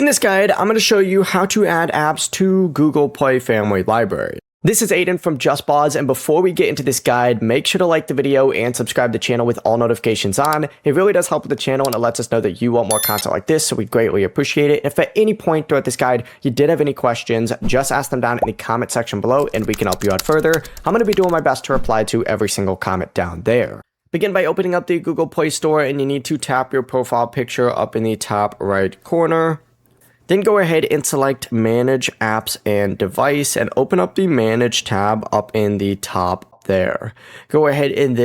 In this guide, I'm going to show you how to add apps to Google Play Family Library. This is Aiden from JustBoz, and before we get into this guide, make sure to like the video and subscribe to the channel with all notifications on. It really does help with the channel and it lets us know that you want more content like this, so we greatly appreciate it. If at any point throughout this guide you did have any questions, just ask them down in the comment section below and we can help you out further. I'm going to be doing my best to reply to every single comment down there. Begin by opening up the Google Play Store, and you need to tap your profile picture up in the top right corner. Then go ahead and select Manage Apps and Device and open up the Manage tab up in the top there. Go ahead and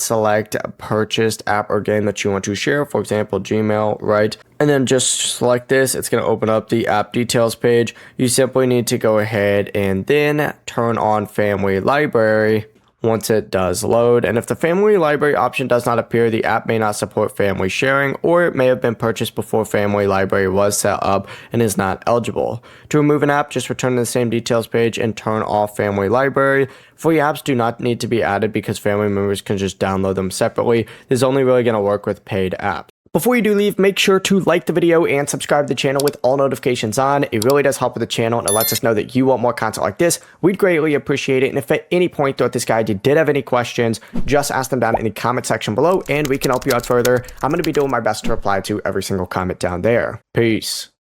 select purchased app or game that you want to share, for example, Gmail, right? And then just select this. It's going to open up the app details page. You simply need to go ahead and then turn on Family Library once it does load. And if the Family Library option does not appear, the app may not support family sharing, or it may have been purchased before Family Library was set up and is not eligible. To remove an app, just return to the same details page and turn off Family Library. Free apps do not need to be added because family members can just download them separately. This is only really going to work with paid apps. Before you do leave, make sure to like the video and subscribe to the channel with all notifications on. It really does help with the channel and it lets us know that you want more content like this. We'd greatly appreciate it. And if at any point throughout this guide you did have any questions, just ask them down in the comment section below and we can help you out further. I'm going to be doing my best to reply to every single comment down there. Peace.